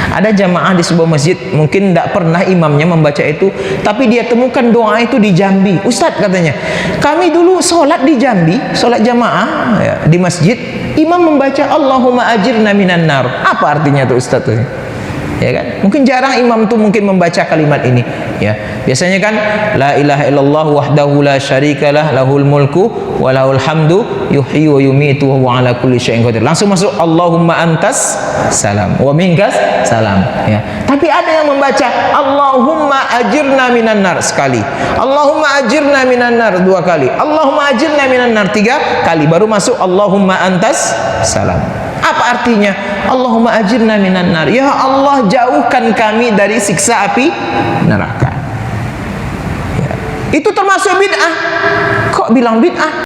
Ada jamaah di sebuah masjid, mungkin tidak pernah imamnya membaca itu, tapi dia temukan doa itu di Jambi. Ustadz katanya, kami dulu sholat di Jambi, sholat jamaah ya, di masjid, imam membaca Allahumma ajirna minan nar. Apa artinya tuh Ustadz? Ya kan? Mungkin jarang imam tuh mungkin membaca kalimat ini. Ya, biasanya kan la ilaha illallah wahdahu la syarikalah lahul mulku wa lahul hamdu yuhyi wa yumitu wa huwa ala kulli syai'in qadir. Langsung masuk Allahumma antas salam wa minkas salam. Ya. Tapi ada yang membaca Allahumma ajirna minan nar sekali, Allahumma ajirna minan nar dua kali, Allahumma ajirna minan nar tiga kali, baru masuk Allahumma antas salam. Apa artinya? Allahumma ajirna minan nar. Ya Allah, jauhkan kami dari siksa api neraka. Ya. Itu termasuk bid'ah. Kok bilang bid'ah?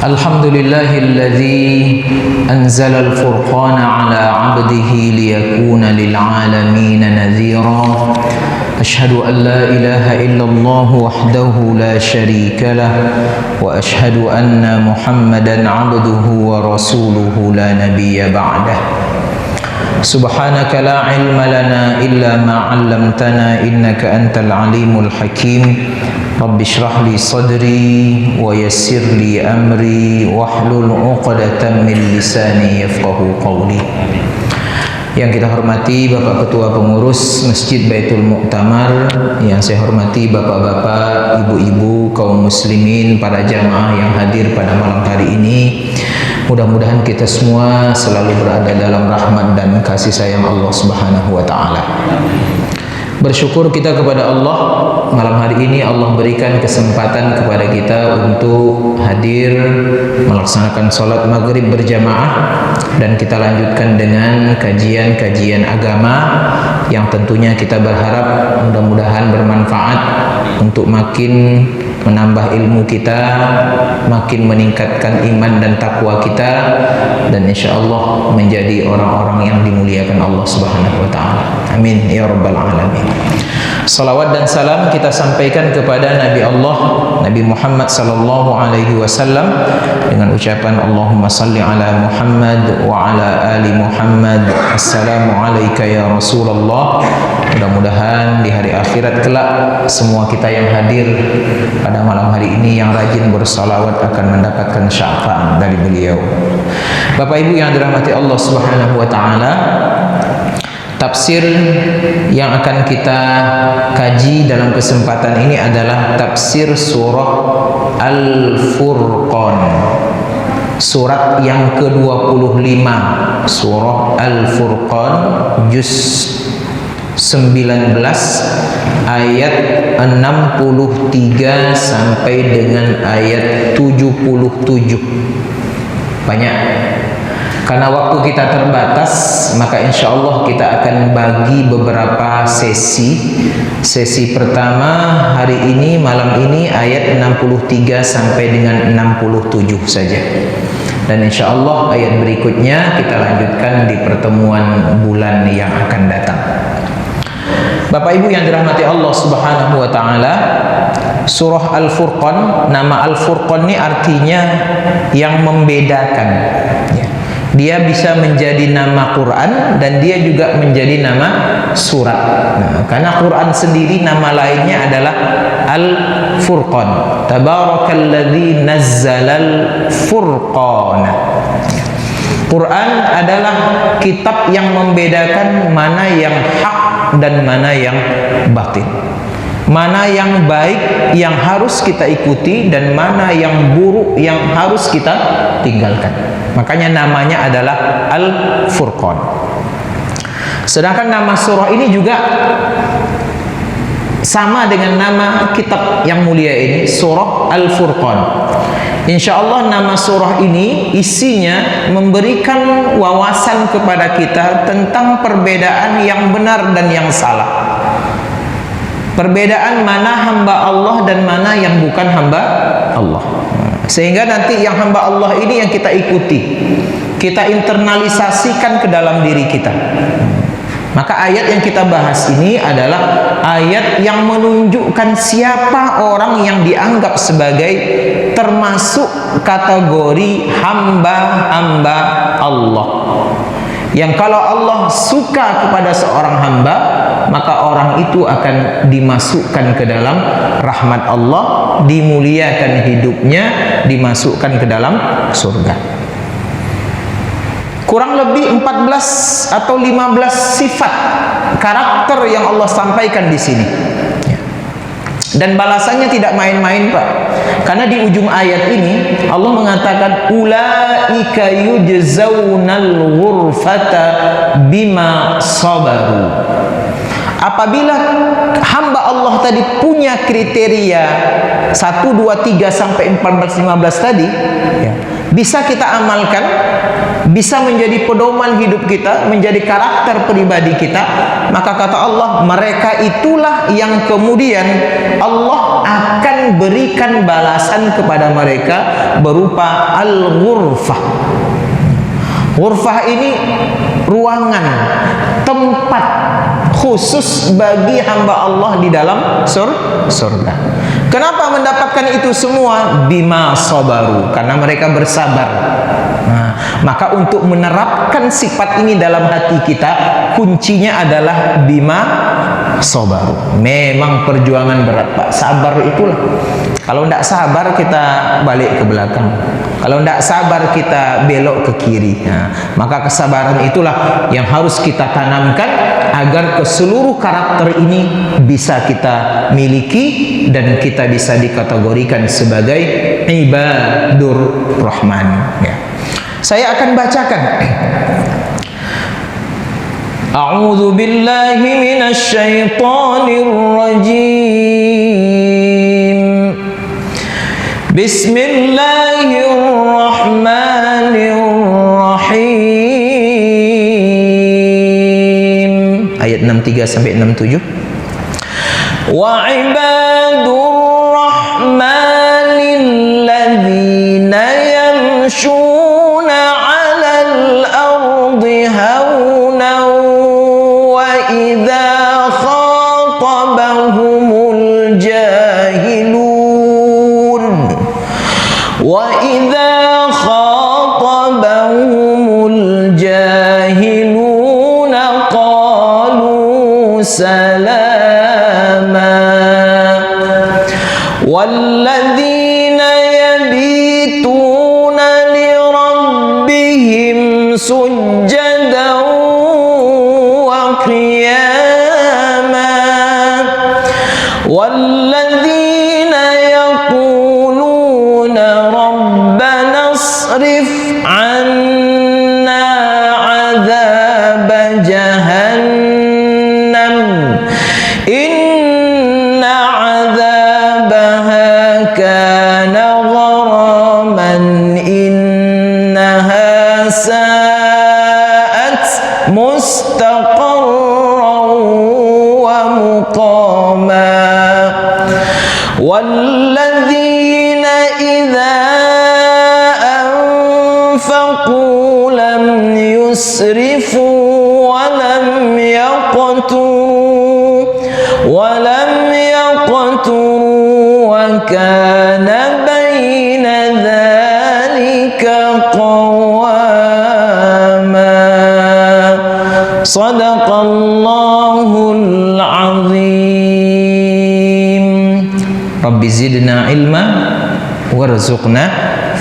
Alhamdulillahilladzi anzala al-furqana ala 'abdihi liyakuna lil 'alamin nadhira. Ashhadu an la ilaha illallah wahdahu la syarika lah wa ashhadu anna Muhammadan 'abduhu wa rasuluhu la nabiyya ba'dah. Subhanaka la ilma lana illa ma 'allamtana innaka antal alimul hakim. Rabbi shrah li sadri wa yassir li amri wahlul 'uqdatam min lisani yafqahu qawli. Yang kita hormati Bapak Ketua Pengurus Masjid Baitul Mu'tamar, yang saya hormati Bapak-bapak, Ibu-ibu, kaum muslimin, para jamaah yang hadir pada malam hari ini. Mudah-mudahan kita semua selalu berada dalam rahmat dan kasih sayang Allah Subhanahu wa taala. Bersyukur kita kepada Allah, malam hari ini Allah berikan kesempatan kepada kita untuk hadir melaksanakan sholat maghrib berjamaah, dan kita lanjutkan dengan kajian-kajian agama yang tentunya kita berharap mudah-mudahan bermanfaat untuk makin menambah ilmu kita, makin meningkatkan iman dan takwa kita, dan insya Allah menjadi orang-orang yang dimuliakan Allah Subhanahu wa taala. Amin ya rabbal alamin. Salawat dan salam kita sampaikan kepada Nabi Allah, Nabi Muhammad sallallahu alaihi wasallam, dengan ucapan Allahumma salli ala Muhammad wa ala ali Muhammad. Assalamu alayka ya Rasulullah. Mudah-mudahan di hari akhirat kelak semua kita yang hadir pada malam hari ini yang rajin bersalawat akan mendapatkan syafaat dari beliau. Bapak Ibu yang dirahmati Allah Subhanahu wa taala, tafsir yang akan kita kaji dalam kesempatan ini adalah tafsir surah Al-Furqan, surat yang ke-25, surah Al-Furqan, juz 19 ayat 63 sampai dengan ayat 77. Banyak. Karena waktu kita terbatas, maka insya Allah kita akan bagi beberapa sesi. Sesi pertama hari ini, malam ini, ayat 63 sampai dengan 67 saja. Dan insya Allah ayat berikutnya kita lanjutkan di pertemuan bulan yang akan datang. Bapak Ibu yang dirahmati Allah Subhanahu wa taala, surah Al-Furqan, nama Al-Furqan ini artinya yang membedakan. Dia bisa menjadi nama Quran dan dia juga menjadi nama surat. Nah, karena Quran sendiri nama lainnya adalah Al-Furqan. Tabarakalladzi nazzalal furqan. Quran adalah kitab yang membedakan mana yang hak dan mana yang batil, mana yang baik yang harus kita ikuti dan mana yang buruk yang harus kita tinggalkan. Makanya namanya adalah Al-Furqan. Sedangkan nama surah ini juga sama dengan nama kitab yang mulia ini, surah Al-Furqan. Insya Allah nama surah ini isinya memberikan wawasan kepada kita tentang perbedaan yang benar dan yang salah. Perbedaan mana hamba Allah dan mana yang bukan hamba Allah. Sehingga nanti yang hamba Allah ini yang kita ikuti, kita internalisasikan ke dalam diri kita. Maka ayat yang kita bahas ini adalah ayat yang menunjukkan siapa orang yang dianggap sebagai termasuk kategori hamba-hamba Allah. Yang kalau Allah suka kepada seorang hamba, maka orang itu akan dimasukkan ke dalam rahmat Allah, dimuliakan hidupnya, dimasukkan ke dalam surga. Kurang lebih 14 atau 15 sifat karakter yang Allah sampaikan di sini. Dan balasannya tidak main-main, Pak. Karena di ujung ayat ini Allah mengatakan ulaika yujzaunal ghurfata bima sabaru. Apabila hamba Allah tadi punya kriteria 1, 2, 3 sampai 14, 15 tadi, ya, bisa kita amalkan, bisa menjadi pedoman hidup kita, menjadi karakter pribadi kita, maka kata Allah, mereka itulah yang kemudian Allah akan berikan balasan kepada mereka berupa al-ghurfah. Ghurfah ini ruangan, tempat khusus bagi hamba Allah di dalam surga. Kenapa mendapatkan itu semua? Bima sabaru, karena mereka bersabar. Nah, maka untuk menerapkan sifat ini dalam hati kita, kuncinya adalah bima sabaru. Memang perjuangan berat, Pak. Sabar itulah. Kalau tidak sabar kita balik ke belakang. Kalau tidak sabar kita belok ke kiri. Nah, maka kesabaran itulah yang harus kita tanamkan agar ke seluruh karakter ini bisa kita miliki dan kita bisa dikategorikan sebagai ibadur rahman. Ya. Saya akan bacakan. A'udzu billahi minasy syaithanir rajim. Bismillahirrahmanirrahim. Ayat 63 sampai 67. Wa ibadur rahmanil ladzina yamshuna 'alal ardi hawnan wa idza khatabahumul jahilun wa idza khatabahumul jahiluna qalu salama walladzina yabituna lirabbihim sujjadan wa qiyama walladzina yaquluna rabbana asrif 'anna 'adzaba jahannam inna 'adzabaha kana gharaman innaha sa'at mustaqarran wa muqama walladzina idza anfaqu lam yusrifu wa lam yaqturu wa kana baina dzalika qawama. Sadaqallahul azim. Rabbi zidna ilma warzuqna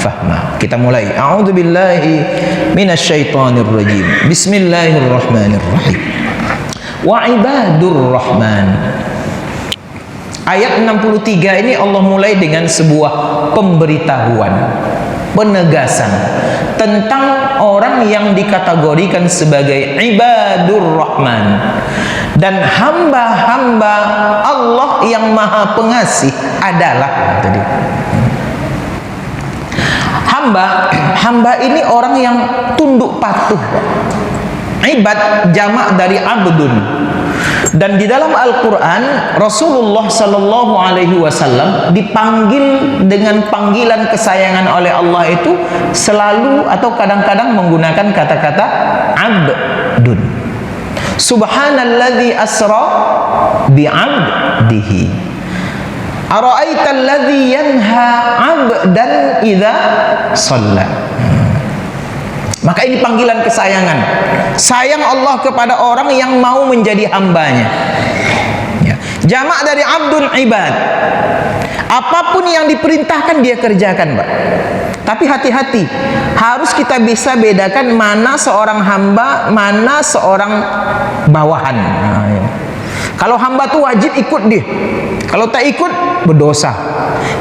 fahma. Kita mulai. A'udzu billahi minasyaitonir rajim. Bismillahirrahmanirrahim. Wa ibadur rahman. Ayat 63 ini Allah mulai dengan sebuah pemberitahuan, penegasan tentang orang yang dikategorikan sebagai ibadur rahman dan hamba-hamba Allah yang maha pengasih adalah tadi. Hamba ini orang yang tunduk patuh. Ibad jamak dari abdun. Dan di dalam Al-Quran Rasulullah Sallallahu Alaihi Wasallam dipanggil dengan panggilan kesayangan oleh Allah itu selalu atau kadang-kadang menggunakan kata-kata abdun. Subhanalladzi asra bi'abdihi. Ara'aital ladzi yanha 'abdan idza shalla. Maka ini panggilan kesayangan. Sayang Allah kepada orang yang mau menjadi hambanya. Ya. Jamak dari abdun ibad. Apapun yang diperintahkan dia kerjakan, Pak. Tapi hati-hati, harus kita bisa bedakan mana seorang hamba, mana seorang bawahan. Nah, ya. Kalau hamba tuh wajib ikut dia. Kalau tak ikut berdosa.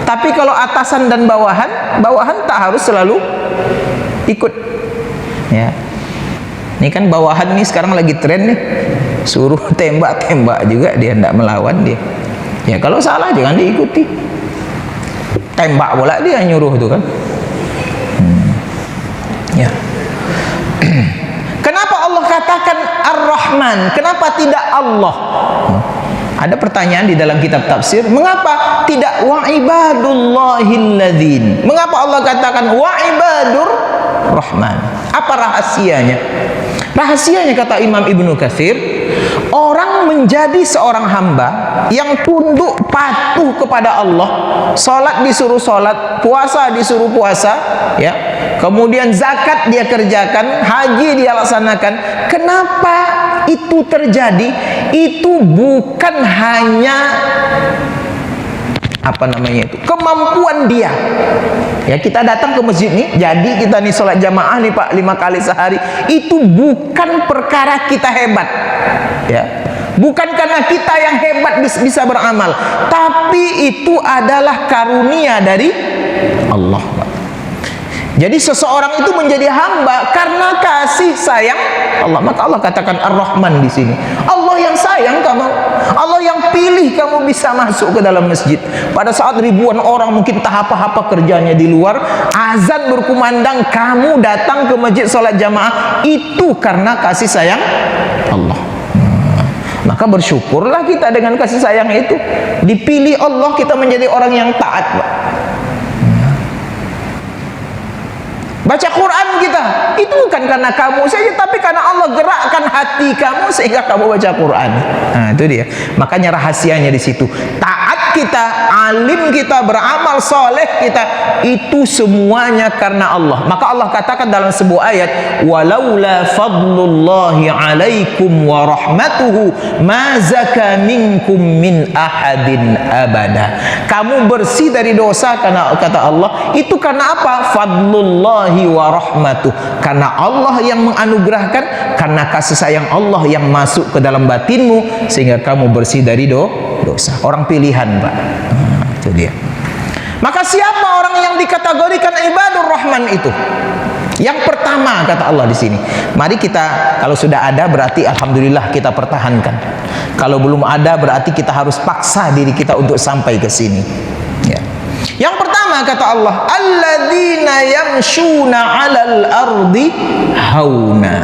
Tapi kalau atasan dan bawahan, bawahan tak harus selalu ikut. Ya. Ini kan bawahan nih sekarang lagi tren nih. Suruh tembak-tembak juga dia tidak melawan dia. Ya kalau salah jangan diikuti. Tembak pula dia nyuruh tuh kan. Ya. Kenapa Allah katakan Ar-Rahman? Kenapa tidak Allah? Ada pertanyaan di dalam kitab tafsir, mengapa tidak wa ibadullahil ladzin? Mengapa Allah katakan wa ibadur Rahman? Apa rahasianya? Rahasianya kata Imam Ibnu Katsir, orang menjadi seorang hamba yang tunduk patuh kepada Allah, salat disuruh salat, puasa disuruh puasa, ya. Kemudian zakat dia kerjakan, haji dia laksanakan. Kenapa itu terjadi? Itu bukan hanya kemampuan dia. Ya, kita datang ke masjid nih, jadi kita nih sholat jamaah nih Pak 5 kali sehari. Itu bukan perkara kita hebat, ya. Bukan karena kita yang hebat bisa beramal, tapi itu adalah karunia dari Allah, Pak. Jadi seseorang itu menjadi hamba karena kasih sayang Allah. Maka Allah katakan Ar-Rahman di sini. Allah yang sayang kamu, Allah yang pilih kamu bisa masuk ke dalam masjid. Pada saat ribuan orang mungkin tak apa-apa kerjanya di luar, azan berkumandang, kamu datang ke masjid sholat jamaah, itu karena kasih sayang Allah. Maka bersyukurlah kita dengan kasih sayang itu. Dipilih Allah, kita menjadi orang yang taat, Pak. Baca Quran kita, itu bukan karena kamu saja, tapi karena Allah gerakkan hati kamu sehingga kamu baca Quran. Nah, itu dia. Makanya rahasianya di situ. Taat kita, alim kita, beramal soleh kita, itu semuanya karena Allah. Maka Allah katakan dalam sebuah ayat, walaula fadlullahi alaikum wa rahmatuhu ma zaka minkum min ahadin abada. Kamu bersih dari dosa karena kata Allah, itu karena apa? Fadlullahi wa rahmatuh, karena Allah yang menganugerahkan, karena kasih sayang Allah yang masuk ke dalam batinmu sehingga kamu bersih dari dosa. Orang pilihan, Pak. Itu dia. Maka siapa orang yang dikategorikan ibadur Rahman itu? Yang pertama kata Allah di sini. Mari kita, kalau sudah ada berarti alhamdulillah kita pertahankan. Kalau belum ada berarti kita harus paksa diri kita untuk sampai ke sini. Ya. Yang pertama kata Allah, alladzina yamshuna 'alal ardi hauna.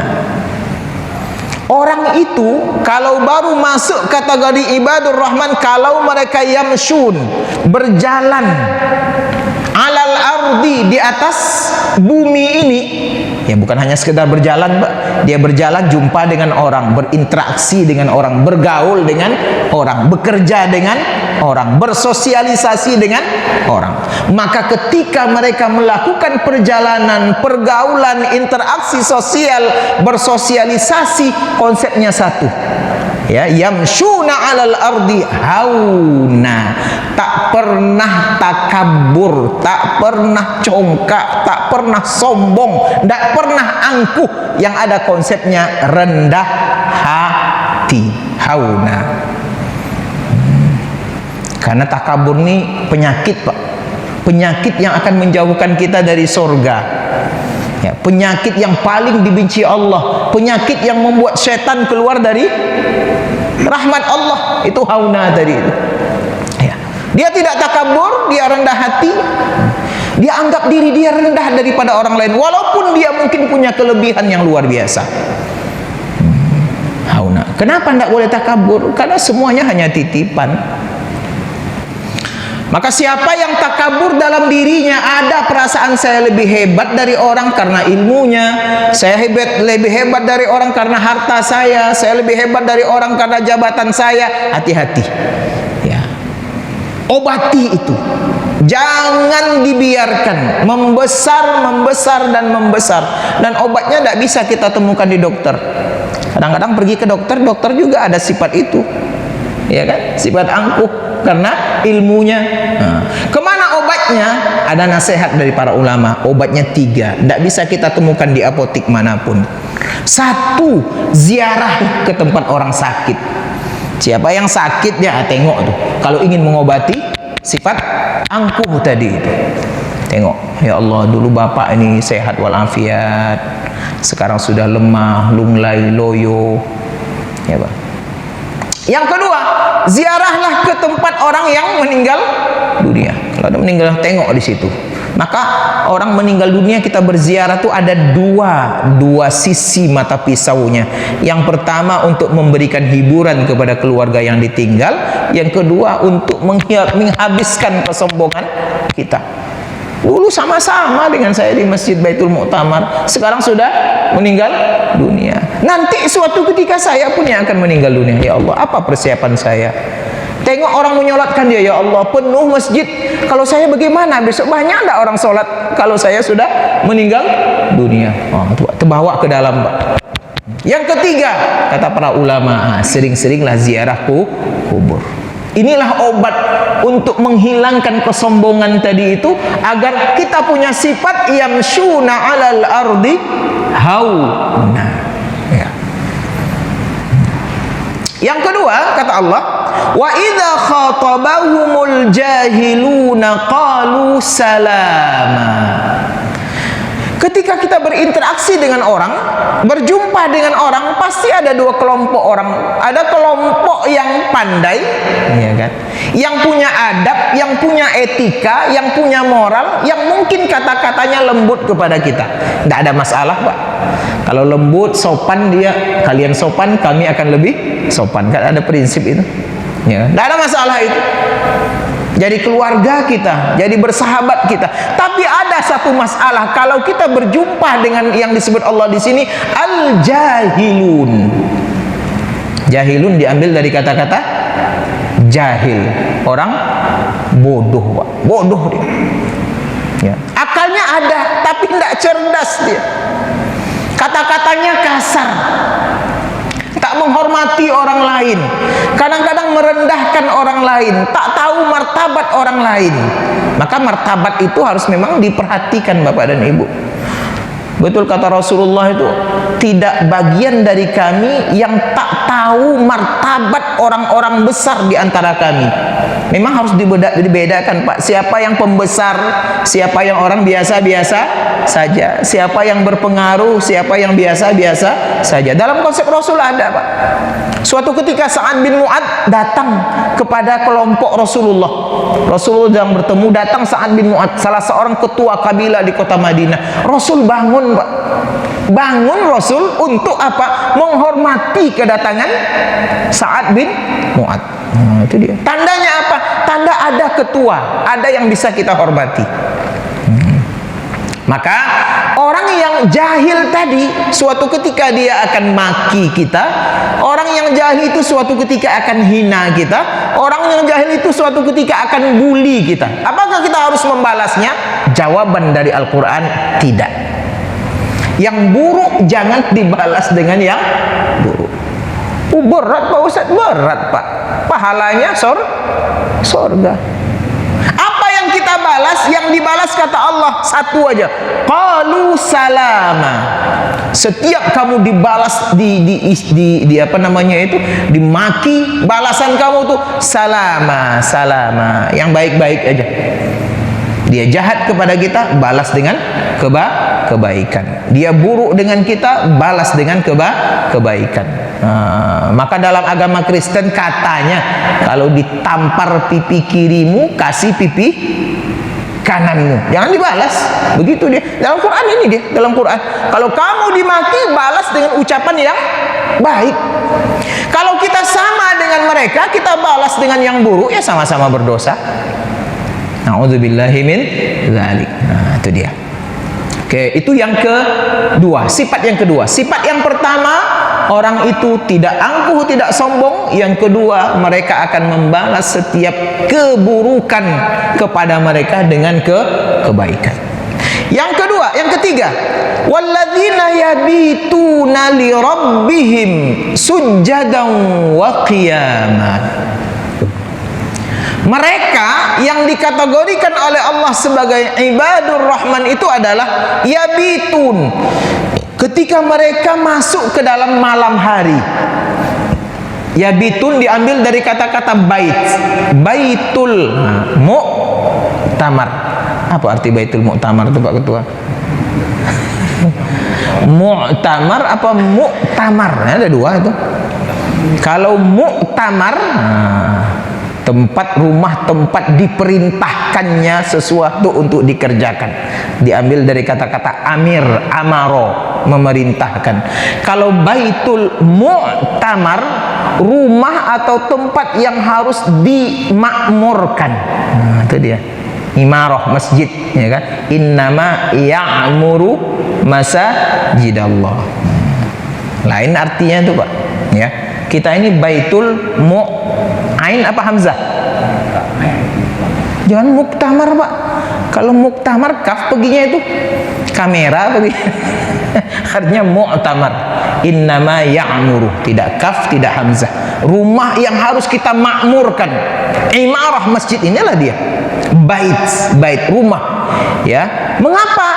Orang itu kalau baru masuk kategori ibadur Rahman, kalau mereka yamshun, berjalan 'alal ardi, di atas bumi ini, ya bukan hanya sekedar berjalan, Mbak. Dia berjalan jumpa dengan orang, berinteraksi dengan orang, bergaul dengan orang, bekerja dengan orang, bersosialisasi dengan orang. Maka ketika mereka melakukan perjalanan, pergaulan, interaksi sosial, bersosialisasi, konsepnya satu. Ya, yamshuna 'alal ardi hauna. Tak pernah takabur, tak pernah congkak, tak pernah sombong, tak pernah angkuh. Yang ada konsepnya rendah hati, hauna. Karena takabur ini penyakit, Pak. Penyakit yang akan menjauhkan kita dari surga. Ya, penyakit yang paling dibenci Allah, penyakit yang membuat setan keluar dari rahmat Allah, itu hauna tadi itu. Ya. Dia tidak takabur, dia rendah hati. Dia anggap diri dia rendah daripada orang lain, walaupun dia mungkin punya kelebihan yang luar biasa. Hauna. Kenapa tidak boleh takabur? Karena semuanya hanya titipan. Maka siapa yang takabur dalam dirinya, ada perasaan saya lebih hebat dari orang karena ilmunya, saya lebih hebat dari orang karena harta saya lebih hebat dari orang karena jabatan saya, hati-hati ya. Obati itu, jangan dibiarkan membesar dan obatnya tidak bisa kita temukan di dokter. Kadang-kadang pergi ke dokter juga ada sifat itu, ya kan, sifat angkuh karena ilmunya. Kemana obatnya? Ada nasihat dari para ulama, obatnya 3, tidak bisa kita temukan di apotik manapun. 1, ziarah ke tempat orang sakit. Siapa yang sakit ya tengok tuh, kalau ingin mengobati sifat angkuh tadi itu, tengok, ya Allah, dulu bapak ini sehat walafiat, sekarang sudah lemah, lunglai, loyo, ya Pak. Yang kedua, ziarahlah ke tempat orang yang meninggal dunia. Kalau ada meninggal, tengok di situ. Maka orang meninggal dunia kita berziarah tuh ada dua sisi mata pisaunya. Yang pertama untuk memberikan hiburan kepada keluarga yang ditinggal, yang kedua untuk menghabiskan kesombongan kita. Dulu sama-sama dengan saya di Masjid Baitul Mu'tamar, sekarang sudah meninggal dunia. Nanti suatu ketika saya pun yang akan meninggal dunia. Ya Allah, apa persiapan saya? Tengok orang menyolatkan dia, ya Allah, penuh masjid. Kalau saya bagaimana? Besok banyak enggak orang sholat kalau saya sudah meninggal dunia? Oh, terbawa ke dalam, Pak. Yang ketiga, kata para ulama, sering-seringlah ziarah kubur. Inilah obat untuk menghilangkan kesombongan tadi itu, agar kita punya sifat yamshuna 'alal ardi hauna. Ya. Yang kedua, kata Allah, wa idza khatabahumul jahiluna qalu salama. Ketika kita berinteraksi dengan orang, berjumpa dengan orang, pasti ada dua kelompok orang. Ada kelompok yang pandai, ya kan, yang punya adab, yang punya etika, yang punya moral, yang mungkin kata-katanya lembut kepada kita. Tidak ada masalah, Pak. Kalau lembut, sopan dia, kalian sopan, kami akan lebih sopan. Kan ada prinsip itu. Ya, tidak ada masalah itu. Jadi keluarga kita, jadi bersahabat kita. Tapi ada satu masalah, kalau kita berjumpa dengan yang disebut Allah di sini al-jahilun. Jahilun diambil dari kata-kata jahil, orang bodoh, Pak. Bodoh dia. Ya. Akalnya ada, tapi tidak cerdas dia. Kata-katanya kasar, tak menghormati orang lain, kadang-kadang merendahkan orang lain, tak tahu martabat orang lain. Maka martabat itu harus memang diperhatikan, Bapak dan Ibu. Betul kata Rasulullah itu, tidak bagian dari kami yang tak tahu martabat orang-orang besar di antara kami. Memang harus dibedakan, Pak. Siapa yang pembesar, siapa yang orang biasa-biasa saja, siapa yang berpengaruh, siapa yang biasa-biasa saja. Dalam konsep Rasul ada, Pak. Suatu ketika Sa'ad bin Mu'ad datang kepada kelompok Rasulullah. Rasulullah sedang bertemu, datang Sa'ad bin Mu'ad, salah seorang ketua kabilah di kota Madinah. Rasul bangun, Pak. Bangun Rasul untuk apa? Menghormati kedatangan Sa'ad bin Mu'ad. Nah, itu dia. Tandanya apa? Tanda ada ketua, ada yang bisa kita hormati. Maka orang yang jahil tadi, suatu ketika dia akan maki kita. Orang yang jahil itu suatu ketika akan hina kita. Orang yang jahil itu suatu ketika akan bully kita. Apakah kita harus membalasnya? Jawaban dari Al-Quran, tidak. Yang buruk jangan dibalas dengan yang buruk. Berat, Pak Ustaz, berat, Pak. Pahalanya sorga. Apa yang kita balas? Yang dibalas kata Allah satu aja, qalu salama. Setiap kamu dibalas di apa namanya itu, dimaki, balasan kamu tuh salama, yang baik-baik aja. Dia jahat kepada kita, balas dengan kebaikan. Dia buruk dengan kita, balas dengan kebaikan. Maka dalam agama Kristen katanya, kalau ditampar pipi kirimu, kasih pipi kananmu, jangan dibalas. Begitu dia dalam Quran ini, dia dalam Quran, kalau kamu dimaki, balas dengan ucapan yang baik. Kalau kita sama dengan mereka, kita balas dengan yang buruk, ya sama-sama berdosa. Na'udzubillahi min dzalik. Nah, itu dia. Oke, itu yang kedua, sifat yang kedua. Sifat yang pertama, orang itu tidak angkuh, tidak sombong. Yang kedua, mereka akan membalas setiap keburukan kepada mereka dengan kebaikan. Yang kedua, yang ketiga, walladzina yabituna li rabbihim sujjadan wa qiyama. Mereka yang dikategorikan oleh Allah sebagai ibadur rahman itu adalah yabitun, ketika mereka masuk ke dalam malam hari. Yabitun diambil dari kata-kata bait, baitul mu'tamar. Apa arti baitul mu'tamar itu Pak Ketua? Mu'tamar apa mu'tamar? Ada dua itu. Kalau mu'tamar, tempat rumah, tempat diperintahkannya sesuatu untuk dikerjakan, diambil dari kata-kata amir, amaro, memerintahkan. Kalau baitul mu'tamar, rumah atau tempat yang harus dimakmurkan. Nah, itu dia. Imarah, masjid, ya kan? Innama ya'muru masajidallah. Lain artinya itu Pak, ya. Kita ini baitul ain apa hamzah? Jangan muktamar Pak. Kalau muktamar kaf peginya itu kamera pergi. Artinya mu'tamar. Innama ya'muru, tidak kaf, tidak hamzah. Rumah yang harus kita makmurkan. Imarah, masjid, inilah dia. Bait rumah. Ya. Mengapa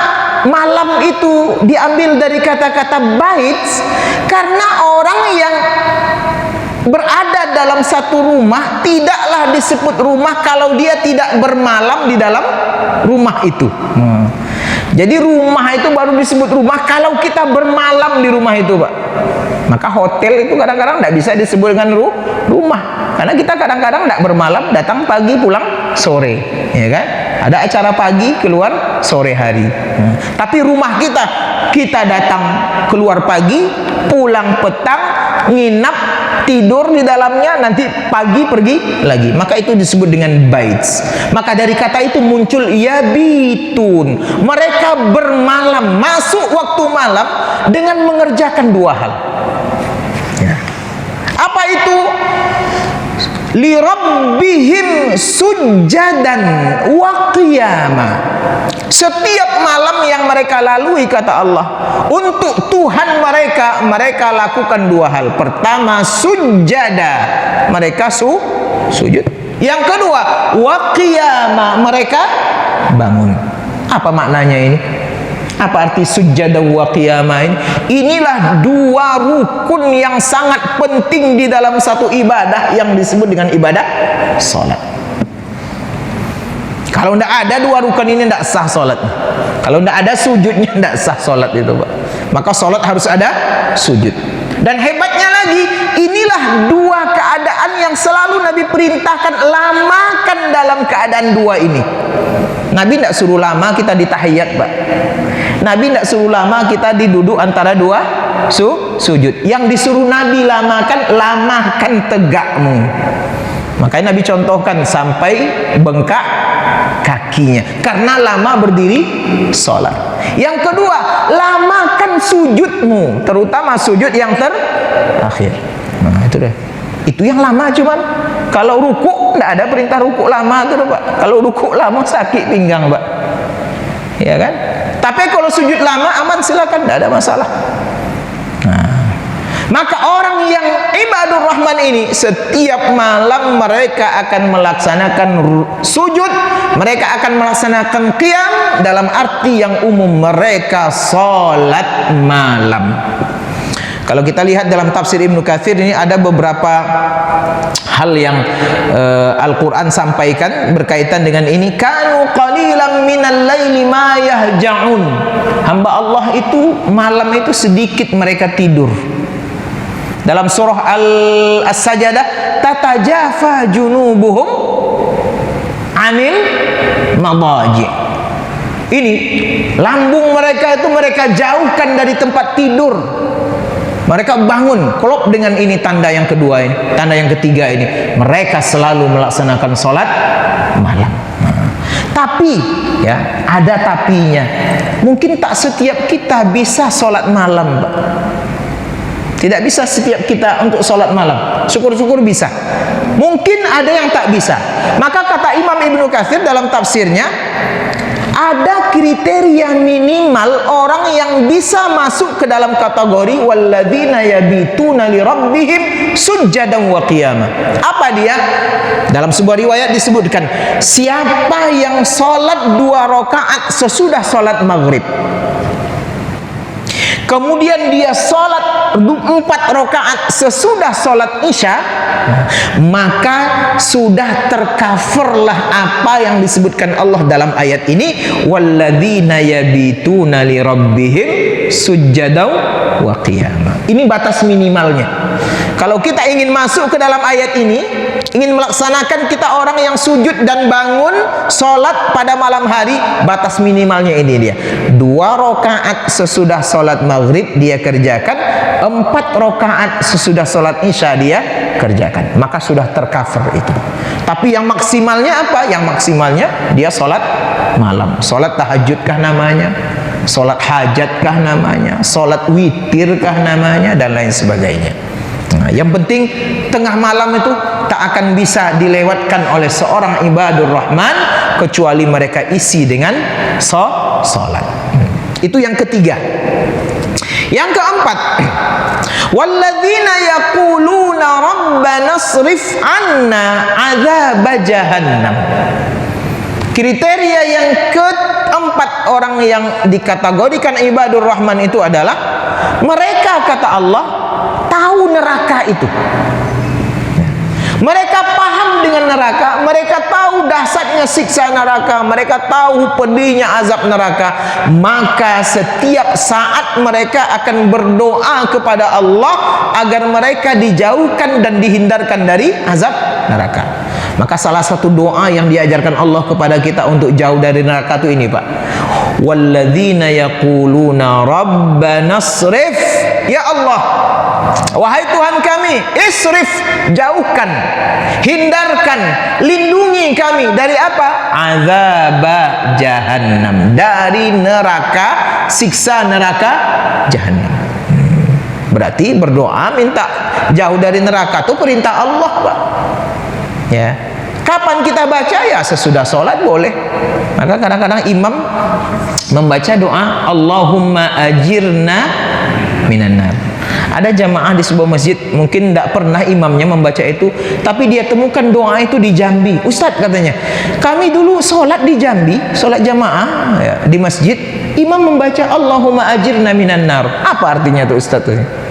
malam itu diambil dari kata-kata bait? Karena orang yang berada dalam satu rumah tidaklah disebut rumah kalau dia tidak bermalam di dalam rumah itu. Jadi rumah itu baru disebut rumah kalau kita bermalam di rumah itu Pak. Maka hotel itu kadang-kadang tidak bisa disebut dengan rumah, karena kita kadang-kadang tidak bermalam, datang pagi pulang sore, ya kan? Ada acara pagi, keluar sore hari. Tapi rumah kita datang keluar pagi, pulang petang, nginap, tidur di dalamnya, nanti pagi pergi lagi. Maka itu disebut dengan bait. Maka dari kata itu muncul yabitun. Mereka bermalam, masuk waktu malam dengan mengerjakan dua hal. Ya. Apa itu? Li rabbihim sujjadan wa qiyama. Setiap malam yang mereka lalui, kata Allah, untuk Tuhan mereka lakukan dua hal. Pertama, sujjada, mereka sujud. Yang kedua, wa qiyama, mereka bangun. Apa maknanya ini? Apa arti sujjada wa qiyama ini? Inilah dua rukun yang sangat penting di dalam satu ibadah yang disebut dengan ibadah salat. Kalau tidak ada dua rukun ini, tidak sah salat. Kalau tidak ada sujudnya, tidak sah salat itu Pak. Maka salat harus ada sujud. Dan hebatnya lagi, inilah dua keadaan yang selalu Nabi perintahkan, lamakan dalam keadaan dua ini. Nabi tidak suruh lama kita di tahiyat Pak. Nabi tidak suruh lama kita diduduk antara dua sujud. Yang disuruh Nabi lamakan tegakmu. Makanya Nabi contohkan sampai bengkak kakinya, karena lama berdiri sholat. Yang kedua, lamakan sujudmu, terutama sujud yang terakhir. Nah itu deh, itu yang lama. Cuman kalau ruku tidak ada perintah ruku lama tuh Pak. Kalau ruku lama sakit pinggang Pak, ya kan? Tapi kalau sujud lama aman, silakan, tidak ada masalah. Maka orang yang ibadur rahman ini setiap malam mereka akan melaksanakan sujud, mereka akan melaksanakan qiyam, dalam arti yang umum mereka salat malam. Kalau kita lihat dalam tafsir Ibnu Katsir ini ada beberapa hal yang Al-Quran sampaikan berkaitan dengan ini. Kanu qalilan minal laili ma yahja'un. Hamba Allah itu malam itu sedikit mereka tidur. Dalam surah As-Sajdah, tatajafa junubuhum anil madaji. Ini lambung mereka itu mereka jauhkan dari tempat tidur. Mereka bangun klop dengan ini, tanda yang kedua ini, tanda yang ketiga ini. Mereka selalu melaksanakan sholat malam. Tapi ya, ada tapinya. Mungkin tak setiap kita bisa sholat malam, Pak. Tidak bisa setiap kita untuk sholat malam. Syukur-syukur bisa. Mungkin ada yang tak bisa. Maka kata Imam Ibnu Katsir dalam tafsirnya, ada kriteria minimal orang yang bisa masuk ke dalam kategori walladzina yabituna li rabbihim sujjadan wa qiyama. Apa dia? Dalam sebuah riwayat disebutkan, siapa yang sholat 2 rakaat sesudah sholat maghrib, kemudian dia sholat 4 rakaat sesudah sholat isya, maka sudah tercoverlah apa yang disebutkan Allah dalam ayat ini, walladzina yabituna li rabbihim sujjadan wa qiyama. Ini batas minimalnya. Kalau kita ingin masuk ke dalam ayat ini, ingin melaksanakan kita orang yang sujud dan bangun sholat pada malam hari, batas minimalnya ini dia. 2 rakaat sesudah sholat maghrib dia kerjakan, 4 rakaat sesudah sholat isya dia kerjakan, maka sudah tercover itu. Tapi yang maksimalnya apa? Yang maksimalnya dia sholat malam, sholat tahajudkah namanya, sholat hajatkah namanya, sholat witirkah namanya, dan lain sebagainya. Nah, yang penting tengah malam itu tak akan bisa dilewatkan oleh seorang ibadur rahman kecuali mereka isi dengan sholat. Itu yang ketiga. Yang keempat, walladzina yaquluna rabbana srif anna adzab jahannam. Kriteria yang keempat orang yang dikategorikan ibadur rahman itu adalah mereka, kata Allah, tahu neraka itu. Mereka paham dengan neraka, mereka tahu dahsyatnya siksa neraka, mereka tahu pedihnya azab neraka. Maka setiap saat mereka akan berdoa kepada Allah agar mereka dijauhkan dan dihindarkan dari azab neraka. Maka salah satu doa yang diajarkan Allah kepada kita untuk jauh dari neraka itu ini, Pak. Walladzina yaquluna rabbana srif, ya Allah, wahai Tuhan kami, isrif, jauhkan, hindarkan, lindungi kami dari apa? Azab jahannam, dari neraka, siksa neraka jahannam. Berarti berdoa minta jauh dari neraka itu perintah Allah, Pak. Ya. Kapan kita baca? Ya sesudah sholat boleh. Maka kadang-kadang imam membaca doa Allahumma ajirna minan nar. Ada jamaah di sebuah masjid, mungkin tidak pernah imamnya membaca itu, tapi dia temukan doa itu di Jambi. Ustadz, katanya, kami dulu sholat di Jambi, sholat jamaah ya, di masjid, imam membaca Allahumma ajirna minan nar. Apa artinya itu, Ustadz?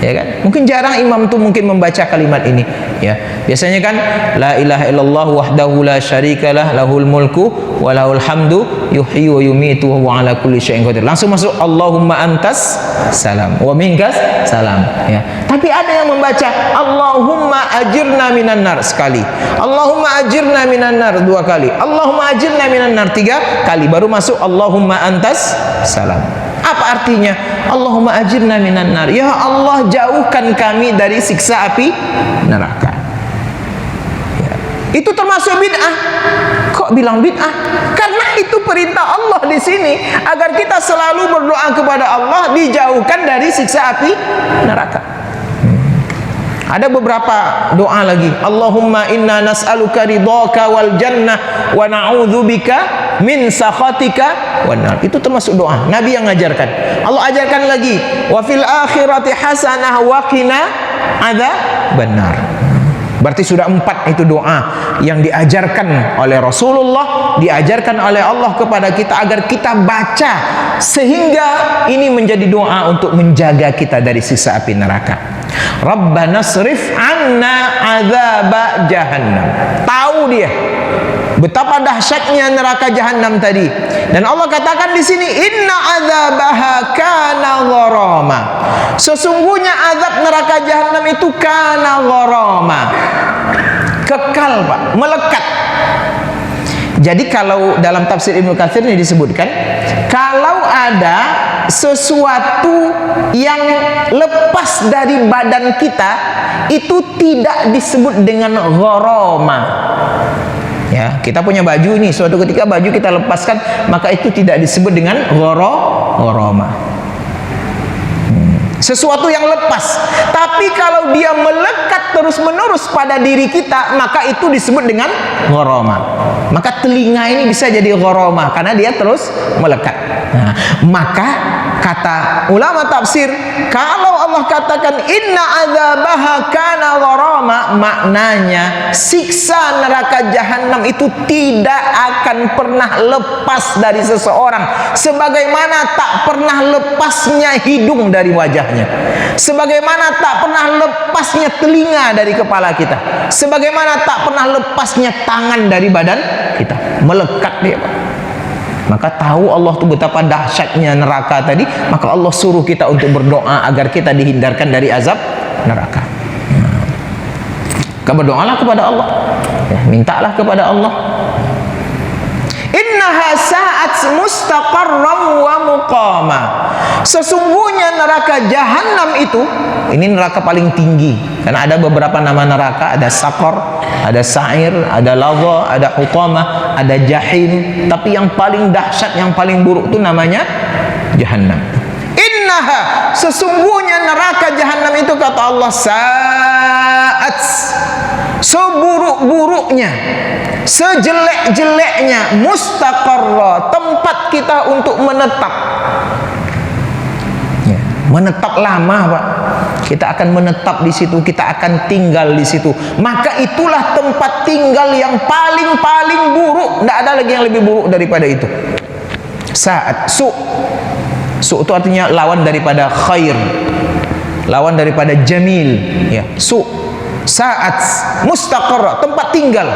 Ya kan? Mungkin jarang imam itu mungkin membaca kalimat ini. Ya, biasanya kan la ilaha illallah wahdahu la syarikalah lahul mulku wa lahul hamdu yuhyi wa yumitu wa huwa ala kulli syai'in qadir. Langsung masuk Allahumma antas salam wa minkas salam. Ya. Tapi ada yang membaca Allahumma ajirna minan nar sekali, Allahumma ajirna minan nar 2 kali, Allahumma ajirna minan nar 3 kali, baru masuk Allahumma antas salam. Apa artinya? Allahumma ajirna minan nar, ya Allah jauhkan kami dari siksa api neraka. Ya. Itu termasuk bid'ah. Kok bilang bid'ah? Karena itu perintah Allah di sini agar kita selalu berdoa kepada Allah dijauhkan dari siksa api neraka. Ada beberapa doa lagi. Allahumma inna nas'aluka ridhaka wal jannah wa na'udzubika min sakhatika wan nar. Itu termasuk doa Nabi yang ngajarkan. Allah ajarkan lagi, wa fil akhirati hasanah wa qina adzaban nar. Berarti sudah 4 itu doa yang diajarkan oleh Rasulullah, diajarkan oleh Allah kepada kita agar kita baca, sehingga ini menjadi doa untuk menjaga kita dari siksa api neraka. Rabbana srif anna adzab jahannam. Tahu dia betapa dahsyatnya neraka jahanam tadi. Dan Allah katakan di sini, inna adzabaha kana gharama. Sesungguhnya azab neraka jahanam itu kana gharama. Kekal, Pak, melekat. Jadi kalau dalam tafsir Ibnu Katsir ini disebutkan, kalau ada sesuatu yang lepas dari badan kita, itu tidak disebut dengan gharama. Ya, kita punya baju nih, suatu ketika baju kita lepaskan, maka itu tidak disebut dengan gharama. Sesuatu yang lepas. Tapi kalau dia melekat terus-menerus pada diri kita, maka itu disebut dengan gharama. Maka telinga ini bisa jadi gharama karena dia terus melekat. Nah, maka kata ulama tafsir, kalau Allah katakan inna adzabaha kana gharama, maknanya siksa neraka jahanam itu tidak akan pernah lepas dari seseorang, sebagaimana tak pernah lepasnya hidung dari wajahnya, sebagaimana tak pernah lepasnya telinga dari kepala kita, sebagaimana tak pernah lepasnya tangan dari badan kita. Melekat dia, Pak. Maka tahu Allah tuh betapa dahsyatnya neraka tadi, maka Allah suruh kita untuk berdoa agar kita dihindarkan dari azab neraka. Maka berdoalah kepada Allah, ya, mintalah kepada Allah. Innaha sa'at mustaqarram wa muqama. Sesungguhnya neraka jahanam itu, ini neraka paling tinggi. Karena ada beberapa nama neraka, ada saqar, ada sa'ir, ada ladha, ada hutamah, ada jahim. Tapi yang paling dahsyat, yang paling buruk itu namanya jahanam. Innaha, sesungguhnya neraka jahanam itu, kata Allah, sa'at, seburuk-buruknya, sejelek-jeleknya, mustaqarra, tempat kita untuk menetap. Ya, menetap lama, Pak. Kita akan menetap di situ, kita akan tinggal di situ. Maka itulah tempat tinggal yang paling buruk. Tidak ada lagi yang lebih buruk daripada itu. Saat su itu artinya lawan daripada khair, lawan daripada jamil. Ya, saat mustaqarra, tempat tinggal.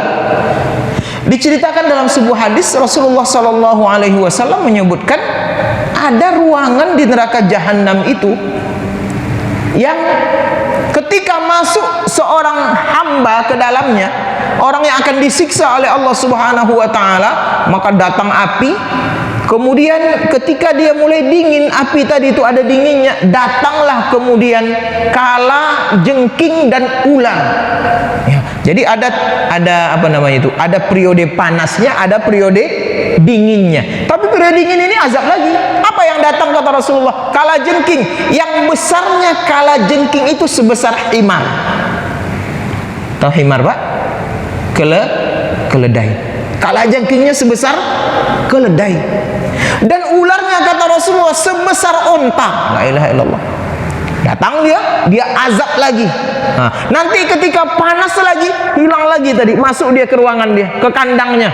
Diceritakan dalam sebuah hadis, Rasulullah Shallallahu Alaihi Wasallam menyebutkan ada ruangan di neraka jahanam itu yang ketika masuk seorang hamba ke dalamnya, orang yang akan disiksa oleh Allah Subhanahu wa taala, maka datang api. Kemudian ketika dia mulai dingin, api tadi itu ada dinginnya, datanglah kemudian kala, jengking dan ular. Ya, jadi ada apa namanya itu? Ada periode panasnya, ada periode dinginnya. Tapi periode dingin ini azab lagi. Apa yang datang kata Rasulullah? Kala jengking. Yang besarnya kala jengking itu sebesar himar. Tahu himar, Pak? Keledai. Kala jengkingnya sebesar keledai. Dan ularnya kata Rasulullah sebesar unta. La ilaha illallah. Datang dia azab lagi. Nah, nanti ketika panas lagi, hilang lagi tadi, masuk dia ke ruangan dia, ke kandangnya.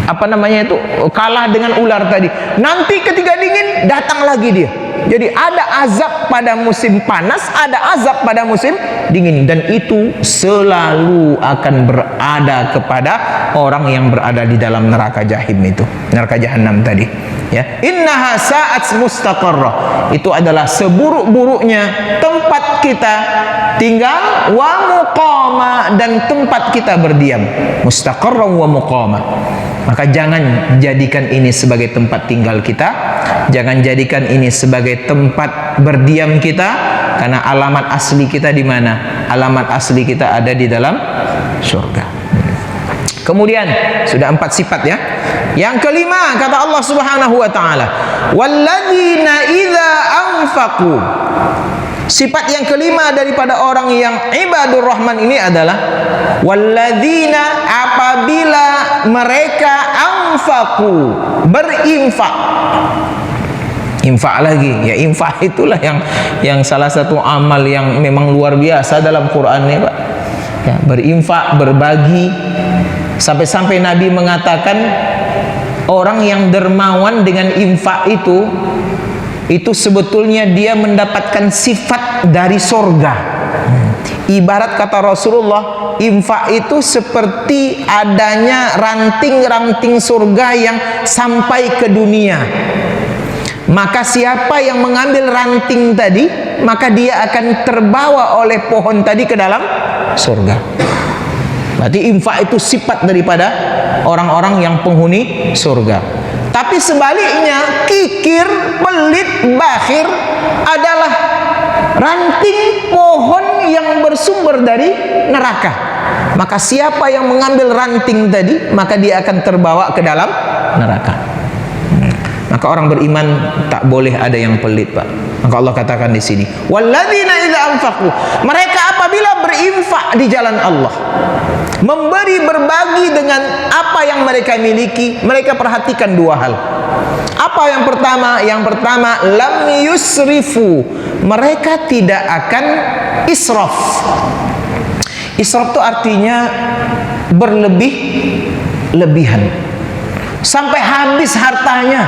Apa namanya itu? Kalah dengan ular tadi. Nanti ketika dingin, datang lagi dia. Jadi ada azab pada musim panas, ada azab pada musim dingin, dan itu selalu akan berada kepada orang yang berada di dalam neraka jahim itu, neraka jahanam tadi. Ya, innaha sa'at mustaqarra, itu adalah seburuk-buruknya tempat kita tinggal, wa muqama, dan tempat kita berdiam. Mustaqarra wa muqama. Maka jangan jadikan ini sebagai tempat tinggal kita, jangan jadikan ini sebagai tempat berdiam kita, karena alamat asli kita di mana? Alamat asli kita ada di dalam surga. Kemudian sudah 4 sifat ya. Yang kelima kata Allah Subhanahu wa taala, walladzina idza anfaqu. Sifat yang kelima daripada orang yang ibadur rahman ini adalah walladzina, apabila mereka anfaqu, berinfak. Infak lagi, ya infak itulah yang salah satu amal yang memang luar biasa dalam Quran ini, Pak. Ya, berinfak, berbagi, sampai-sampai Nabi mengatakan orang yang dermawan dengan infak itu sebetulnya dia mendapatkan sifat dari sorga. Ibarat kata Rasulullah, infak itu seperti adanya ranting-ranting surga yang sampai ke dunia. Maka siapa yang mengambil ranting tadi, maka dia akan terbawa oleh pohon tadi ke dalam surga. Berarti infak itu sifat daripada orang-orang yang penghuni surga. Tapi sebaliknya, kikir, pelit, bakhil adalah ranting pohon yang bersumber dari neraka. maka siapa yang mengambil ranting tadi, maka dia akan terbawa ke dalam neraka. Maka orang beriman tak boleh ada yang pelit, Pak. Maka Allah katakan di sini, walladzina idza anfaqu, mereka apabila berinfak di jalan Allah, memberi, berbagi dengan apa yang mereka miliki, mereka perhatikan dua hal. Apa yang pertama? Yang pertama, lam yusrifu, mereka tidak akan israf. Israf itu artinya berlebih-lebihan, sampai habis hartanya,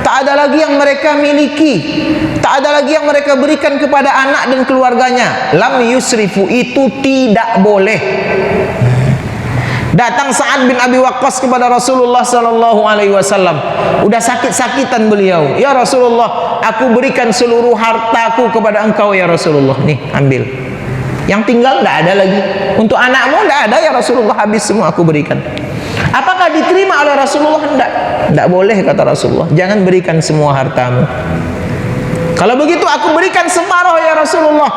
tak ada lagi yang mereka miliki, tak ada lagi yang mereka berikan kepada anak dan keluarganya. Lam yusrifu, itu tidak boleh. Datang Sa'ad bin Abi Waqqas kepada Rasulullah sallallahu alaihi wasallam. Udah sakit-sakitan beliau. Ya Rasulullah, aku berikan seluruh hartaku kepada engkau ya Rasulullah. Nih, ambil. Yang tinggal enggak ada lagi. Untuk anakmu enggak ada ya Rasulullah, habis semua aku berikan. Apakah diterima oleh Rasulullah? Enggak boleh, kata Rasulullah. Jangan berikan semua hartamu. Kalau begitu aku berikan separuh ya Rasulullah.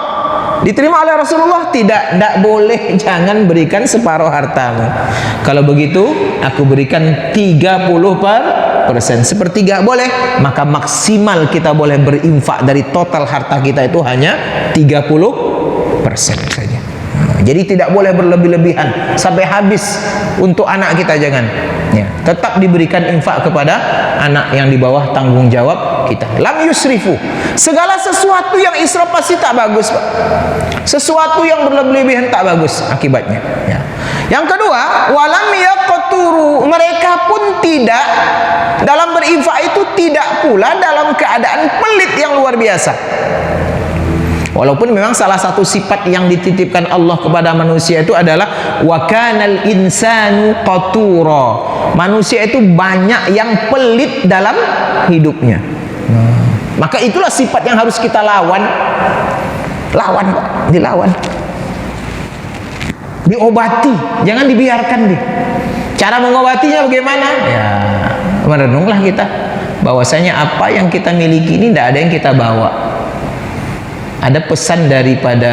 Diterima oleh Rasulullah? Tidak boleh. Jangan berikan separuh hartamu. Kalau begitu aku berikan 30%, sepertiga boleh. Maka maksimal kita boleh berinfak dari total harta kita itu hanya 30% saja. Jadi tidak boleh berlebih-lebihan sampai habis untuk anak kita, jangan. Ya, tetap diberikan infak kepada anak yang di bawah tanggung jawab kita. Lam yusrifu. Segala sesuatu yang israf pasti tak bagus, Pak. Sesuatu yang berlebih-lebihan tak bagus akibatnya. Ya. Yang kedua, walam yaqturu, mereka pun tidak dalam berinfak itu tidak pula dalam keadaan pelit yang luar biasa. Walaupun memang salah satu sifat yang dititipkan Allah kepada manusia itu adalah wa kanal insanu qatura. Manusia itu banyak yang pelit dalam hidupnya. Maka itulah sifat yang harus kita lawan. Lawan, Pak, dilawan. Diobati, jangan dibiarkan di. Cara mengobatinya bagaimana? Ya, merenunglah kita bahwasanya apa yang kita miliki ini tidak ada yang kita bawa. Ada pesan daripada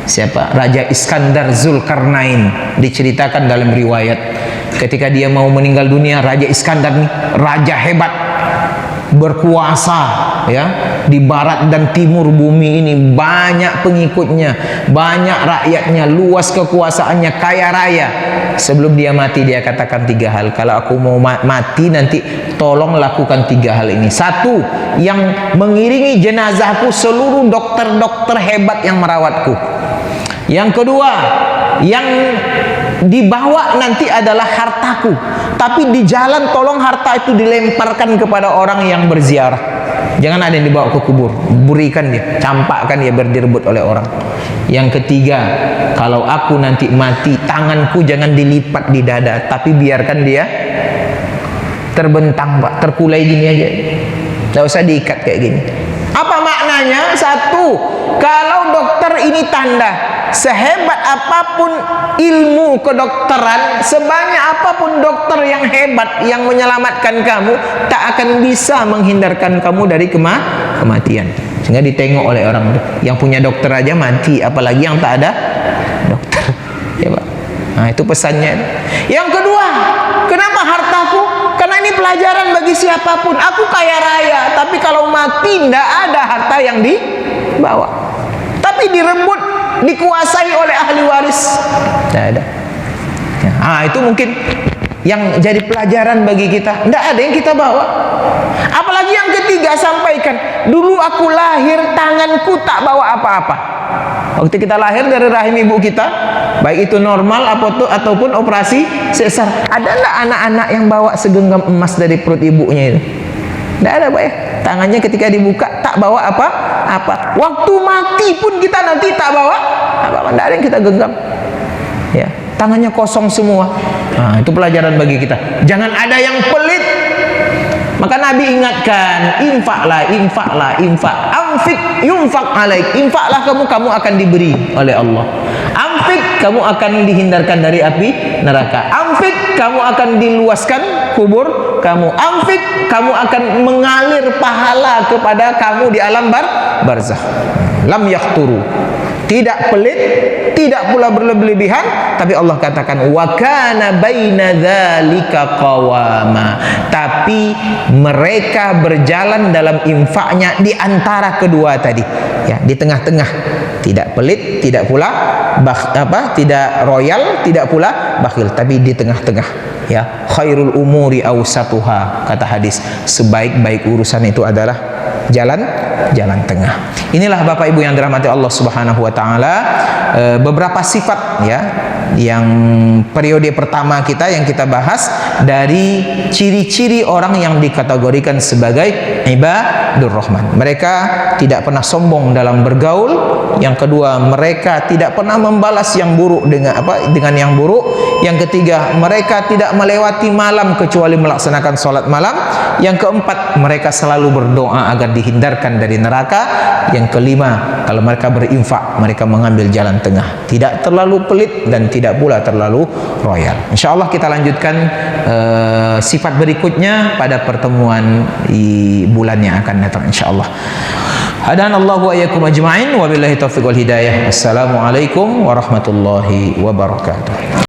siapa? Raja Iskandar Zulkarnain, diceritakan dalam riwayat ketika dia mau meninggal dunia. Raja Iskandar nih, raja hebat, berkuasa ya di barat dan timur bumi ini, banyak pengikutnya, banyak rakyatnya, luas kekuasaannya, kaya raya. Sebelum dia mati dia katakan 3 hal. Kalau aku mau mati nanti tolong lakukan 3 hal ini. 1, yang mengiringi jenazahku seluruh dokter-dokter hebat yang merawatku. Yang kedua, yang dibawa nanti adalah hartaku, tapi di jalan tolong harta itu dilemparkan kepada orang yang berziarah. Jangan ada yang dibawa ke kubur, berikan dia, campakkan dia biar direbut oleh orang. Yang ketiga, kalau aku nanti mati, tanganku jangan dilipat di dada, tapi biarkan dia terbentang, Pak, terkulai gini aja, tidak usah diikat kayak gini. Apa maknanya? 1, kalau dokter ini tanda, sehebat apapun ilmu kedokteran, sebanyak apapun dokter yang hebat yang menyelamatkan kamu, tak akan bisa menghindarkan kamu dari kematian. Sehingga ditengok oleh orang yang punya dokter aja mati, apalagi yang tak ada dokter. Ya, Pak. Nah, itu pesannya. Yang kedua, kenapa hartaku? Karena ini pelajaran bagi siapapun. Aku kaya raya, tapi kalau mati tidak ada harta yang dibawa, tapi direbut, dikuasai oleh ahli waris. Tidak ada. Nah, itu mungkin yang jadi pelajaran bagi kita. Tidak ada yang kita bawa. Apalagi yang ketiga, sampaikan, dulu aku lahir, tanganku tak bawa apa-apa. Waktu kita lahir dari rahim ibu kita, baik itu normal ataupun operasi sesar, ada enggak anak-anak yang bawa segenggam emas dari perut ibunya itu? Tidak ada, Pak ya. Tangannya ketika dibuka tak bawa apa-apa. Waktu mati pun kita nanti tak bawa apa-apa. Tidak ada yang kita genggam. Ya, tangannya kosong semua. Nah, itu pelajaran bagi kita. Jangan ada yang pelit. Maka Nabi ingatkan, infaklah, anfik yunfak alaik. Infaklah kamu akan diberi oleh Allah. Anfik, kamu akan dihindarkan dari api neraka. Anfik, kamu akan diluaskan kubur kamu. Anfik, kamu akan mengalir pahala kepada kamu di alam barzakh. Lam yakturu. Tidak pelit, tidak pula berlebihan, tapi Allah katakan wa kana baina dzalika qawama. Tapi mereka berjalan dalam infaknya di antara kedua tadi, ya, di tengah-tengah. Tidak pelit, tidak pula tidak royal, tidak pula bakhil, tapi di tengah-tengah, ya. Khairul umuri awsatuha, kata hadis. Sebaik-baik urusan itu adalah jalan tengah. Inilah Bapak Ibu yang dirahmati Allah Subhanahu wa taala, beberapa sifat, ya, yang periode pertama yang kita bahas dari ciri-ciri orang yang dikategorikan sebagai ibadur rahman. Mereka tidak pernah sombong dalam bergaul. Yang kedua, mereka tidak pernah membalas yang buruk dengan yang buruk. Yang ketiga, mereka tidak melewati malam kecuali melaksanakan sholat malam. Yang keempat, mereka selalu berdoa agar dihindarkan dari neraka. Yang kelima, kalau mereka berinfak, mereka mengambil jalan tengah, tidak terlalu pelit dan tidak pula terlalu royal. Insya Allah kita lanjutkan sifat berikutnya pada pertemuan di bulan yang akan datang, insya Allah. Hadanallahu wa iyyakum ajma'in, wabillahi taufiq wal hidayah. Assalamualaikum warahmatullahi wabarakatuh.